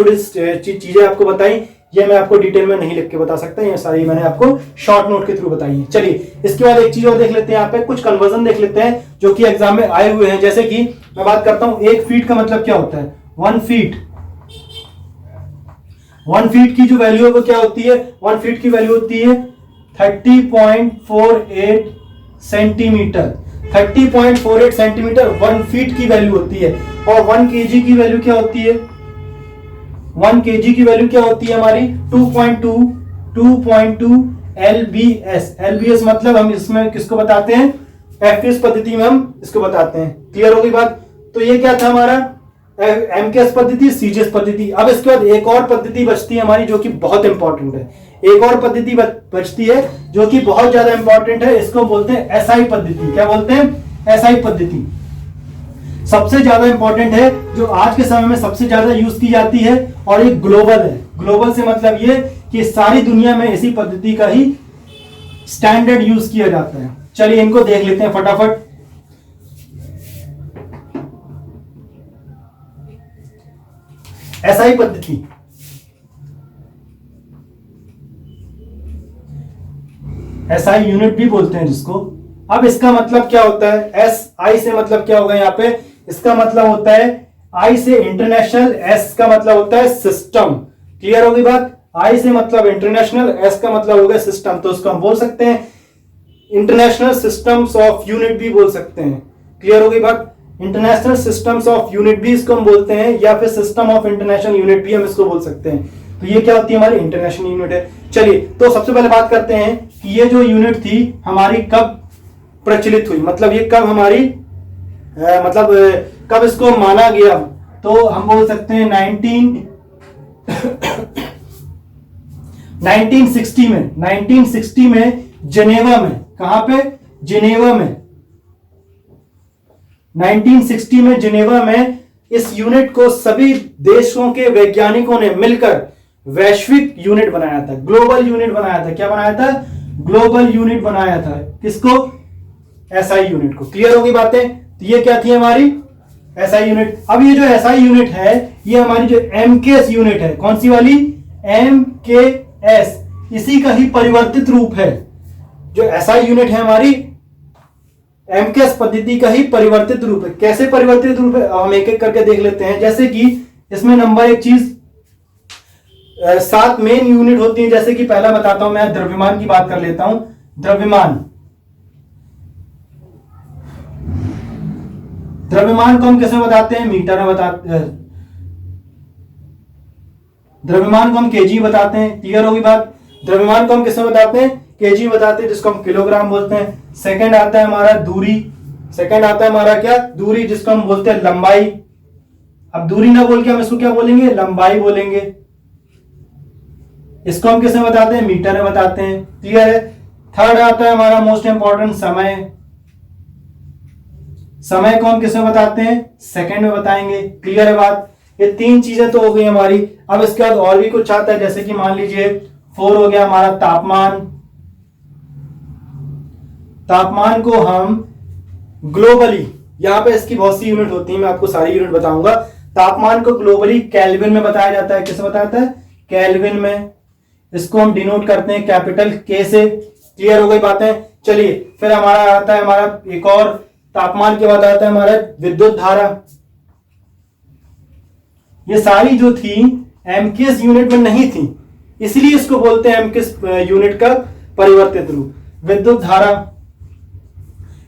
चीजें आपको बताई। ये मैं आपको डिटेल में नहीं लिख के बता सकता, ये सारी मैंने आपको शॉर्ट नोट के थ्रू बताई है। चलिए, इसके बाद एक चीज और देख लेते हैं। यहाँ पे कुछ कन्वर्जन देख लेते हैं जो कि एग्जाम में आए हुए हैं। जैसे कि मैं बात करता हूं, 1 फीट का मतलब क्या होता है? 1 फीट। 1 फीट की जो वैल्यू है वो क्या होती है? 1 फीट की वैल्यू होती है 30.48 सेंटीमीटर। 30.48 सेंटीमीटर 1 फीट की वैल्यू होती है। और 1 केजी की वैल्यू क्या होती है? 1 केजी की वैल्यू क्या होती है हमारी? 2.2 एलबीएस। एलबीएस मतलब हम इसमें किसको बताते हैं? एफपीएस पद्धति में हम इसको बताते हैं। क्लियर हो गई बात? तो ये क्या था हमारा एमकेएस पद्धति, सीजीएस पद्धति। अब इसके बाद एक और पद्धति बचती है हमारी जो कि बहुत इंपॉर्टेंट है। एक और पद्धति बचती है जो कि बहुत ज्यादा इंपॉर्टेंट है, इसको बोलते हैं एसआई पद्धति। क्या बोलते हैं? एसआई पद्धति सबसे ज्यादा इंपॉर्टेंट है, जो आज के समय में सबसे ज्यादा यूज की जाती है, और ये ग्लोबल है। ग्लोबल से मतलब ये कि सारी दुनिया में इसी पद्धति का ही स्टैंडर्ड यूज किया जाता है। चलिए इनको देख लेते हैं फटाफट। एसआई पद्धति, एसआई यूनिट भी बोलते हैं जिसको। अब इसका मतलब क्या होता है? एस आई से मतलब क्या होगा यहाँ पे? इसका मतलब होता है आई से इंटरनेशनल, एस का मतलब होता है सिस्टम। क्लियर हो गई बात? आई से मतलब इंटरनेशनल, एस का मतलब हो गया सिस्टम। तो उसको हम बोल सकते हैं इंटरनेशनल सिस्टम्स ऑफ यूनिट भी बोल सकते हैं। क्लियर हो गई बात? इंटरनेशनल सिस्टम्स ऑफ यूनिट भी इसको हम बोलते हैं, या फिर सिस्टम ऑफ इंटरनेशनल यूनिट भी हम इसको बोल सकते हैं। तो ये क्या होती है? हमारी इंटरनेशनल यूनिट है। चलिए, तो सबसे पहले बात करते हैं कि ये जो यूनिट थी हमारी कब प्रचलित हुई, मतलब ये कब हमारी कब इसको माना गया? तो हम बोल सकते हैं 1960 में। 1960 में जिनेवा में। कहां पे? जिनेवा में। 1960 में जिनेवा में इस यूनिट को सभी देशों के वैज्ञानिकों ने मिलकर वैश्विक यूनिट बनाया था, ग्लोबल यूनिट बनाया था। क्या बनाया था? ग्लोबल यूनिट बनाया था। किसको? एसआई यूनिट को। क्लियर होगी बातें? तो ये क्या थी हमारी एसआई यूनिट। अब ये जो एसआई यूनिट है ये हमारी जो एमकेएस यूनिट है, कौन सी वाली? एमकेएस, इसी का ही परिवर्तित रूप है। जो एसआई यूनिट है हमारी एमकेएस पद्धति का ही परिवर्तित रूप है। कैसे परिवर्तित रूप है हम एक एक करके देख लेते हैं। जैसे कि इसमें नंबर एक चीज 7 मेन यूनिट होती है। जैसे कि पहला बताता हूं मैं, द्रव्यमान की बात कर लेता हूं। द्रव्यमान को हम कैसे बताते हैं? मीटर में बताते हैं। द्रव्यमान को हम केजी बताते हैं। क्लियर होगी बात? द्रव्यमान को हम किसमें बताते हैं? केजी बताते हैं, जिसको हम किलोग्राम बोलते हैं। सेकंड आता है हमारा दूरी। सेकंड आता है हमारा क्या? दूरी, जिसको हम बोलते हैं लंबाई। अब दूरी ना बोल के हम इसको क्या बोलेंगे? लंबाई बोलेंगे। इसको हम किसमें बताते हैं? मीटर में बताते हैं। क्लियर है? थर्ड आता है हमारा मोस्ट इंपॉर्टेंट समय। समय को हम किसमें बताते हैं? सेकंड में बताएंगे। क्लियर है बात? ये तीन चीजें तो हो गई हमारी। अब इसके बाद और भी कुछ आता है, जैसे कि मान लीजिए 4 हो गया हमारा तापमान। तापमान को हम ग्लोबली, यहां पे इसकी बहुत सी यूनिट होती है, मैं आपको सारी यूनिट बताऊंगा। तापमान को ग्लोबली केल्विन में बताया जाता है। किससे बताता है? केल्विन में। इसको हम डिनोट करते हैं कैपिटल के से। क्लियर हो गई बातें? चलिए फिर हमारा आता है हमारा एक और, तापमान के बाद आता है हमारा विद्युत धारा। ये सारी जो थी एमकेएस यूनिट में नहीं थी, इसलिए इसको बोलते हैं एमकेएस यूनिट का परिवर्तित रूप, विद्युत धारा।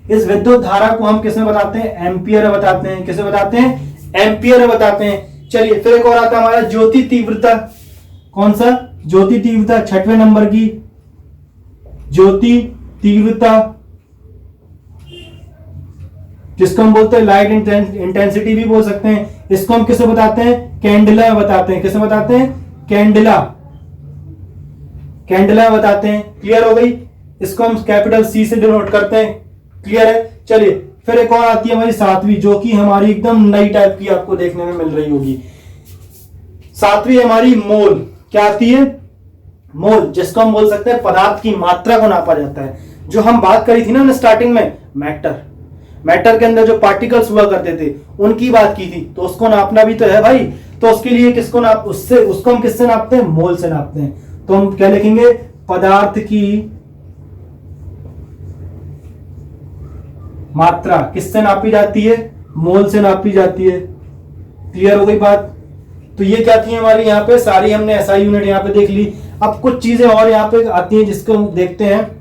इस विद्युत धारा को हम किसमें बताते हैं? एम्पियर में बताते हैं। किसमें बताते हैं? एम्पियर में बताते हैं। चलिए फिर एक और आता है हमारा ज्योति तीव्रता। कौन सा? ज्योति तीव्रता, 6वें नंबर की ज्योति तीव्रता, जिसको हम बोलते हैं लाइट इंटेंसिटी भी बोल सकते हैं। इसको हम किसे बताते हैं? कैंडला बताते हैं। किसे बताते हैं? कैंडला, कैंडला बताते हैं। क्लियर हो गई? इसको हम कैपिटल सी से डिनोट करते हैं। क्लियर है? चलिए फिर एक और आती है हमारी 7वीं, जो कि हमारी एकदम नई टाइप की आपको देखने में मिल रही होगी। 7वीं हमारी मोल। क्या आती है? मोल, जिसको हम बोल सकते हैं पदार्थ की मात्रा को नापा जाता है। जो हम बात करी थी ना स्टार्टिंग में, मैटर के अंदर जो पार्टिकल्स हुआ करते थे उनकी बात की थी, तो उसको नापना भी तो है भाई। तो उसके लिए किसको उसको हम किससे नापते हैं? मोल से नापते हैं। तो हम क्या लिखेंगे? पदार्थ की मात्रा किससे नापी जाती है? मोल से नापी जाती है। क्लियर हो गई बात? तो ये क्या थी हमारी यहाँ पे सारी, हमने एसआई यूनिट यहाँ पे देख ली। अब कुछ चीजें और यहाँ पे आती हैं जिसको हम देखते हैं।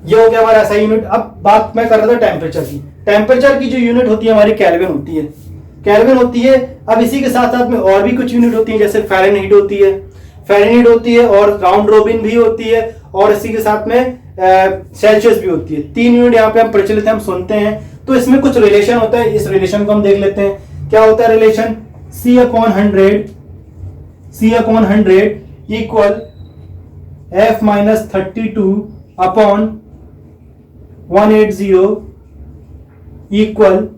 ये हो गया हमारा एसआई यूनिट। अब बात मैं कर रहा था टेम्परेचर की। टेम्परेचर की जो यूनिट होती है हमारी केल्विन होती है। केल्विन होती है। अब इसी के साथ साथ में और भी कुछ यूनिट होती है, जैसे फ़ारेनहीट होती है, फ़ारेनहीट होती है, और राउंड रोबिन भी होती है, और इसी के साथ में सेल्सियस भी होती है। 3 यूनिट यहाँ पे हम प्रचलित हम सुनते हैं। तो इसमें कुछ रिलेशन होता है, इस रिलेशन को हम देख लेते हैं। क्या होता है relation? C/100 equal F-32/180 equal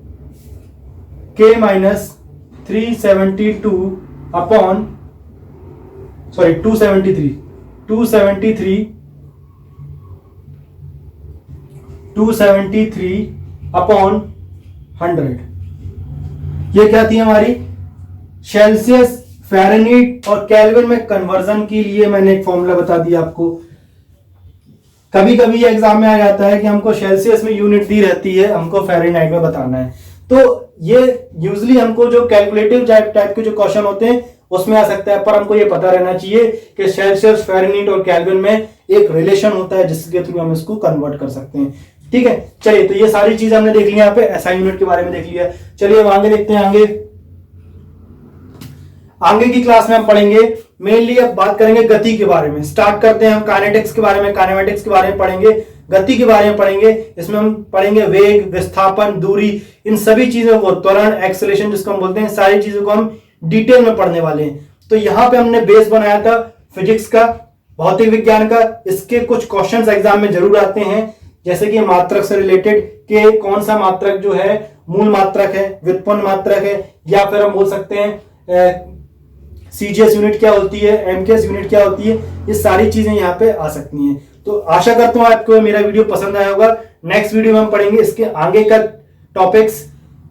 (273/100). ये क्या थी हमारी? सेल्सियस, फ़ारेनहीट और केल्विन में कन्वर्जन के लिए मैंने एक फॉर्मूला बता दिया आपको। कभी कभी ये एग्जाम में आ जाता है कि हमको सेल्सियस में यूनिट दी रहती है, हमको फ़ारेनहीट में बताना है। तो ये यूजली हमको जो कैलकुलेटिव टाइप के जो क्वेश्चन होते हैं उसमें आ सकता है, पर हमको ये पता रहना चाहिए कि सेल्सियस, फ़ारेनहीट और केल्विन में एक रिलेशन होता है जिसके थ्रू हम इसको कन्वर्ट कर सकते हैं। ठीक है, चलिए तो ये सारी चीज हमने देख ली, यहाँ पे एसआई यूनिट के बारे में देख लिया। चलिए अब आगे देखते हैं। आगे की क्लास में हम पढ़ेंगे मेनली, अब बात करेंगे गति के बारे में। स्टार्ट करते हैं हम काइनेटिक्स के बारे में, काइनेमेटिक्स के बारे में पढ़ेंगे, गति के बारे में पढ़ेंगे। इसमें हम पढ़ेंगे वेग, विस्थापन, दूरी, इन सभी चीजों को, त्वरण, एक्सेलरेशन जिसको हम बोलते हैं, सारी चीजों को हम डिटेल में पढ़ने वाले हैं। तो यहाँ पे हमने बेस बनाया था फिजिक्स का, भौतिक विज्ञान का। इसके कुछ क्वेश्चंस एग्जाम में जरूर आते हैं, जैसे कि मात्रक से रिलेटेड कि कौन सा मात्रक जो है मूल मात्रक है, व्युत्पन्न मात्रक है, या फिर हम बोल सकते हैं सीजीएस यूनिट क्या होती है, एमकेएस यूनिट क्या होती है, ये सारी चीजें यहाँ पे आ सकती हैं। तो आशा करता हूँ आपको मेरा वीडियो पसंद आया होगा। नेक्स्ट वीडियो में हम पढ़ेंगे इसके आगे का टॉपिक्स।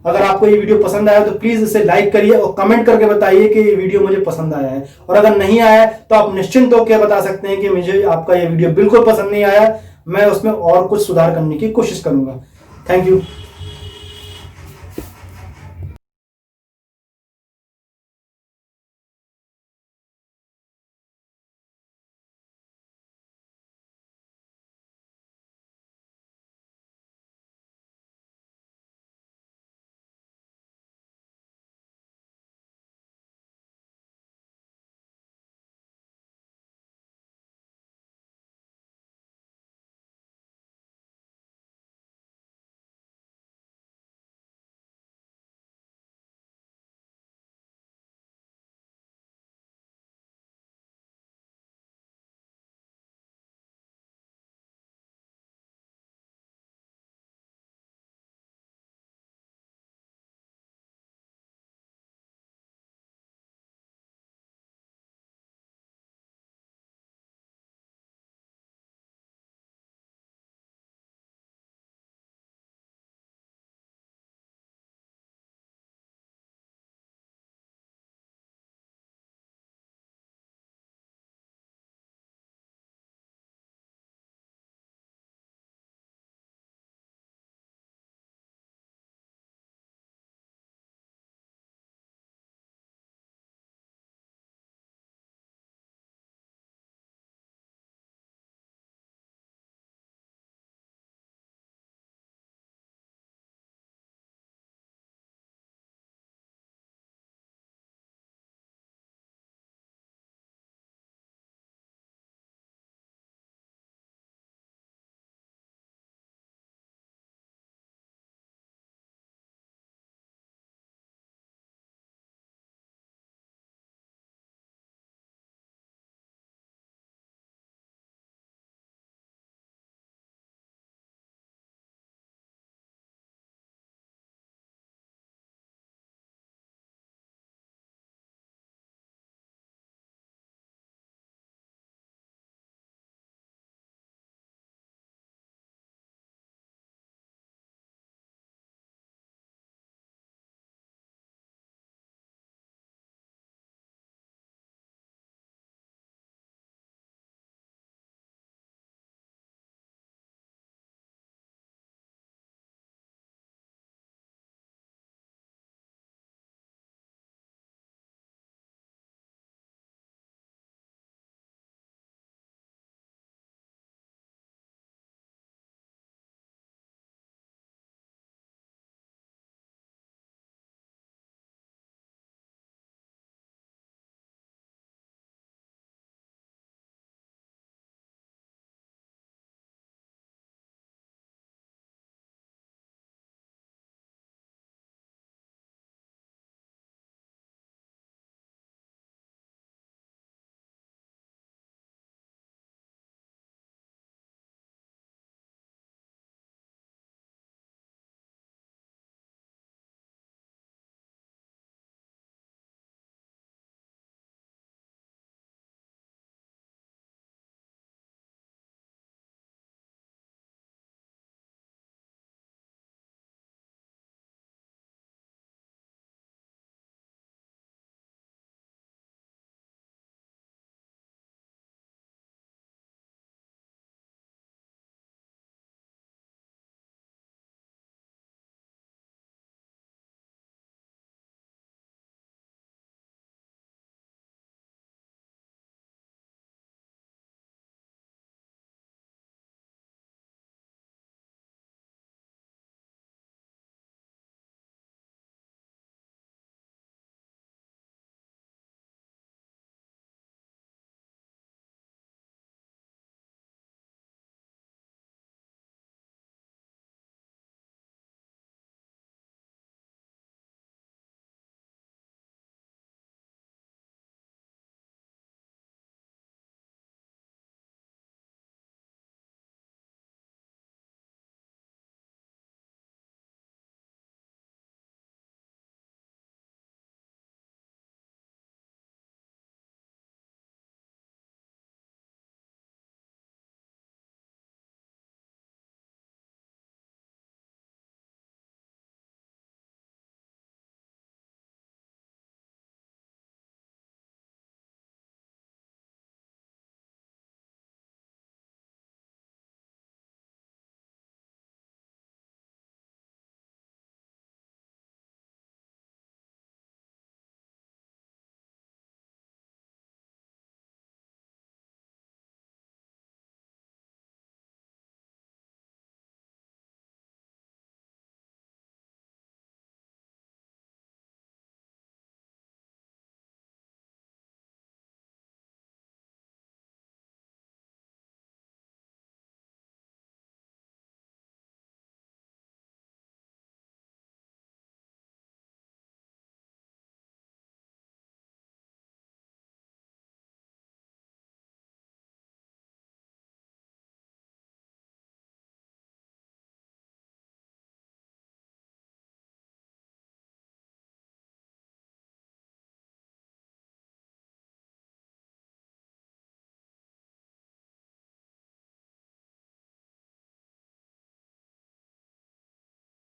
अगर आपको ये वीडियो पसंद आया तो प्लीज इसे लाइक करिए और कमेंट करके बताइए कि ये वीडियो मुझे पसंद आया है, और अगर नहीं आया तो आप निश्चिंत होकर बता सकते हैं कि मुझे आपका ये वीडियो बिल्कुल पसंद नहीं आया, मैं उसमें और कुछ सुधार करने की कोशिश करूंगा। Thank you.